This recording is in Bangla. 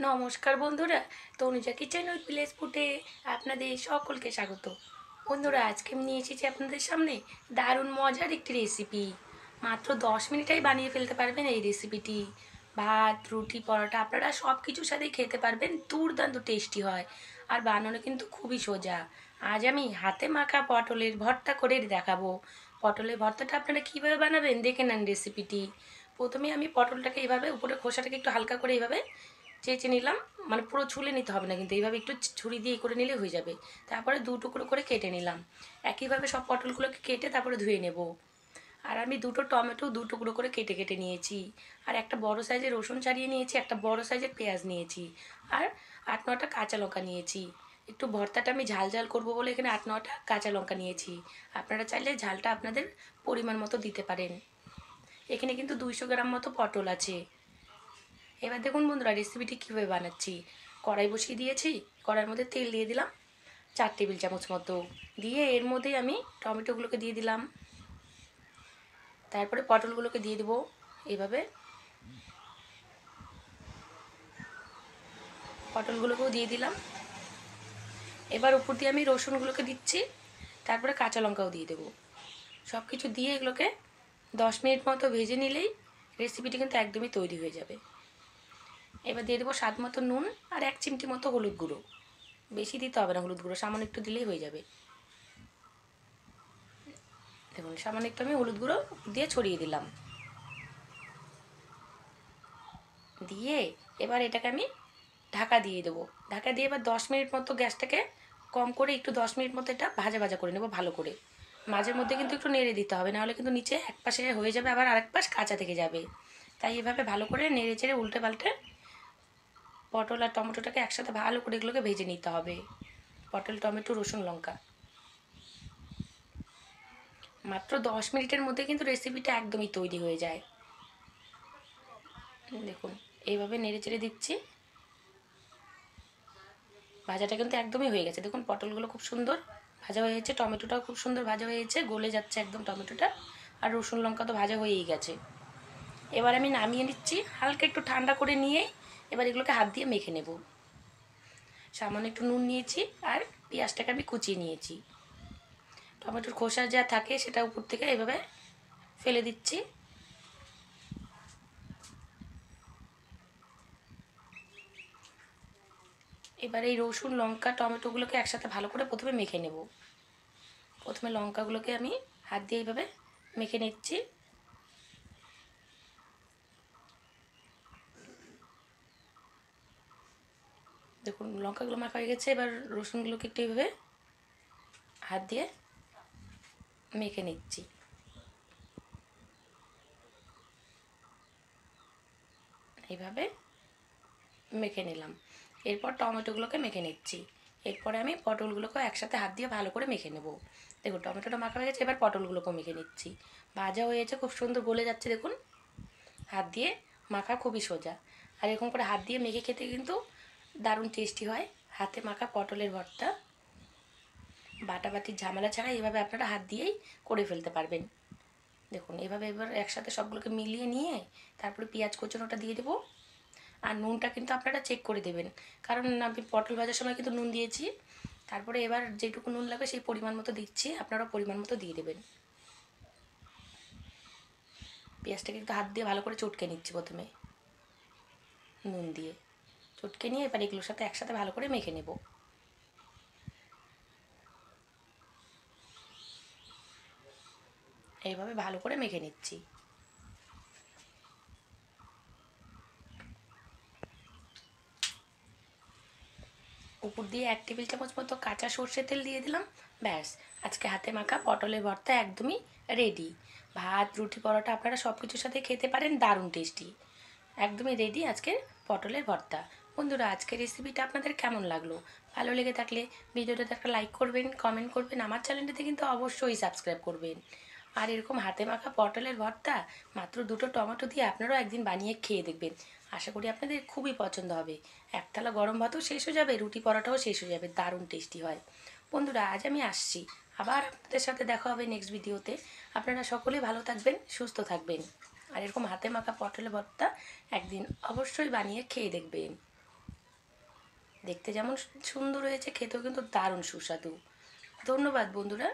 নমস্কার বন্ধুরা, তনুজা কিচেন উইথ ভিলেজ ফুডে আপনাদের সকলকে স্বাগত। বন্ধুরা, আজকে আমি নিয়ে এসেছি আপনাদের সামনে দারুণ মজার একটি রেসিপি। মাত্র 10 মিনিটেই বানিয়ে ফেলতে পারবেন এই রেসিপিটি। ভাত, রুটি, পরোটা আপনারা সব কিছুর সাথেই খেতে পারবেন, দুর্দান্ত টেস্টি হয়। আর বানানো কিন্তু খুবই সোজা। আজ আমি হাতে মাখা পটলের ভর্তা করে দেখাবো। পটলের ভর্তাটা আপনারা কীভাবে বানাবেন দেখে নেন রেসিপিটি। প্রথমে আমি পটলটাকে এইভাবে উপরে খোসাটাকে একটু হালকা করে এইভাবে চেঁচে নিলাম। মানে পুরো ছুলে নিতে হবে না, কিন্তু এইভাবে একটু ছুরি দিয়ে করে নিলে হয়ে যাবে। তারপরে দু টুকরো করে কেটে নিলাম। একইভাবে সব পটলগুলোকে কেটে তারপরে ধুয়ে নেব। আর আমি দুটো টমেটো দু টুকরো করে কেটে কেটে নিয়েছি। আর একটা বড় সাইজের রসুন ছাড়িয়ে নিয়েছি, একটা বড় সাইজের পেঁয়াজ নিয়েছি। আর 8-9টা কাঁচা লঙ্কা নিয়েছি। একটু ভর্তাটা আমি ঝাল ঝাল করবো বলে এখানে 8-9টা কাঁচা লঙ্কা নিয়েছি। আপনারা চাইলে ঝালটা আপনাদের পরিমাণ মতো দিতে পারেন। এখানে কিন্তু 200 গ্রাম মতো পটল আছে। এবার দেখুন বন্ধুরা, রেসিপিটি কীভাবে বানাচ্ছি। কড়াই বসিয়ে দিয়েছি, কড়াইয়ের মধ্যে তেল দিয়ে দিলাম 4 টেবিল চামচ মতো। দিয়ে এর মধ্যেই আমি টমেটোগুলোকে দিয়ে দিলাম। তারপরে পটলগুলোকে দিয়ে দেবো এইভাবে। পটলগুলোকেও দিয়ে দিলাম। এবার উপর দিয়ে আমি রসুনগুলোকে দিচ্ছি, তারপরে কাঁচা লঙ্কাও দিয়ে দেবো। সব কিছু দিয়ে এগুলোকে 10 মিনিট মতো ভেজে নিলেই রেসিপিটি কিন্তু একদমই তৈরি হয়ে যাবে। এবার দিয়ে দেবো স্বাদ মতো নুন আর 1 চিমটি মতো হলুদ গুঁড়ো। বেশি দিতে হবে না হলুদ গুঁড়ো, সামান্য একটু দিলেই হয়ে যাবে। দেখুন সামান্য একটু আমি হলুদ গুঁড়ো দিয়ে ছড়িয়ে দিলাম। দিয়ে এবার এটাকে আমি ঢাকা দিয়ে দেবো। ঢাকা দিয়ে এবার 10 মিনিট মতো গ্যাসটাকে কম করে একটু 10 মিনিট মতো এটা ভাজা ভাজা করে নেবো ভালো করে। মাঝের মধ্যে কিন্তু একটু নেড়ে দিতে হবে, নাহলে কিন্তু নিচে এক পাশে হয়ে যাবে, আবার আরেক পাশ কাঁচা থেকে যাবে। তাই এভাবে ভালো করে নেড়ে চেড়ে উল্টে পাল্টে পটল আর টমেটোটাকে একসাথে ভালো করে এগুলোকে ভেজে নিতে হবে। পটল, টমেটো, রসুন, লঙ্কা। মাত্র 10 মিনিটের মধ্যে কিন্তু রেসিপিটা একদমই তৈরি হয়ে যায়। দেখুন এইভাবে নেড়ে চেড়ে দিচ্ছি। ভাজাটা কিন্তু একদমই হয়ে গেছে। দেখুন পটলগুলো খুব সুন্দর ভাজা হয়েছে, টমেটোটাও খুব সুন্দর ভাজা হয়েছে, গলে যাচ্ছে একদম টমেটোটা। আর রসুন লঙ্কা তো ভাজা হয়েই গেছে। এবার আমি নামিয়ে নিচ্ছি, হালকা একটু ঠান্ডা করে নিয়ে এবার এগুলোকে হাত দিয়ে মেখে নেব। সামান্য একটু নুন নিয়েছি আর পেঁয়াজটাকে আমি কুচিয়ে নিয়েছি। টমেটোর খোসা যা থাকে সেটা উপর থেকে এভাবে ফেলে দিচ্ছি। এবার এই রসুন, লঙ্কা, টমেটোগুলোকে একসাথে ভালো করে প্রথমে মেখে নেব। প্রথমে লঙ্কাগুলোকে আমি হাত দিয়ে এইভাবে মেখে নিচ্ছি। দেখুন লঙ্কাগুলো মাখা হয়ে গেছে। এবার রসুনগুলোকে একটু এইভাবে হাত দিয়ে মেখে নিচ্ছি। এইভাবে মেখে নিলাম। এরপর টমেটোগুলোকে মেখে নিচ্ছি। এরপরে আমি পটলগুলোকেও একসাথে হাত দিয়ে ভালো করে মেখে নেব। দেখুন টমেটোটা মাখা হয়ে গেছে, এবার পটলগুলোকেও মেখে নিচ্ছি। ভাজা হয়েছে, খুব সুন্দর গলে যাচ্ছে। দেখুন হাত দিয়ে মাখা খুবই সোজা। আর এরকম করে হাত দিয়ে মেখে খেতে কিন্তু দারুণ টেস্টি হয় হাতে মাখা পটলের ভর্তা। বাটাবাটির ঝামেলা ছাড়া এভাবে আপনারা হাত দিয়েই করে ফেলতে পারবেন। দেখুন এভাবে এবার একসাথে সবগুলোকে মিলিয়ে নিয়ে তারপরে পেঁয়াজ কুচনোটা দিয়ে দেবো। আর নুনটা কিন্তু আপনারা চেক করে দেবেন, কারণ আমি পটল ভাজার সময় কিন্তু নুন দিয়েছি। তারপরে এবার যেটুকু নুন লাগবে সেই পরিমাণ মতো দিচ্ছি, আপনারা পরিমাণ মতো দিয়ে দেবেন। পেঁয়াজটাকে একটু হাত দিয়ে ভালো করে চটকে নিচ্ছি প্রথমে নুন দিয়ে। চটকে নিয়ে এবার এগুলোর সাথে একসাথে ভালো করে মেখে নেব। এইভাবে ভালো করে মেখে নিচ্ছি। উপর দিয়ে 1 টেবিল চামচ মতো কাঁচা সর্ষের তেল দিয়ে দিলাম। ব্যাস, আজকে হাতে মাখা পটলের ভর্তা একদমই রেডি। ভাত, রুটি, পরোটা আপনারা সব কিছুর সাথে খেতে পারেন, দারুণ টেস্টি। একদমই রেডি আজকের পটলের ভর্তা। বন্ধুরা, আজকের রেসিপিটা আপনাদের কেমন লাগলো? ভালো লেগে থাকলে ভিডিওটাতে একটা লাইক করবেন, কমেন্ট করবেন, আমার চ্যানেলটাতে কিন্তু অবশ্যই সাবস্ক্রাইব করবেন। আর এরকম হাতে মাখা পটলের ভর্তা মাত্র দুটো টমেটো দিয়ে আপনারাও একদিন বানিয়ে খেয়ে দেখবেন। আশা করি আপনাদের খুবই পছন্দ হবে। এক থালা গরম ভাতও শেষ হয়ে যাবে, রুটি পরোটাও শেষ হয়ে যাবে, দারুণ টেস্টি হয়। বন্ধুরা, আজ আমি আসছি, আবার আপনাদের সাথে দেখা হবে নেক্সট ভিডিওতে। আপনারা সকলেই ভালো থাকবেন, সুস্থ থাকবেন। আর এরকম হাতে মাখা পটলের ভর্তা একদিন অবশ্যই বানিয়ে খেয়ে দেখবেন। দেখতে যেমন সুন্দর হয়েছে, খেতেও কিন্তু দারুণ সুস্বাদু। ধন্যবাদ বন্ধুরা।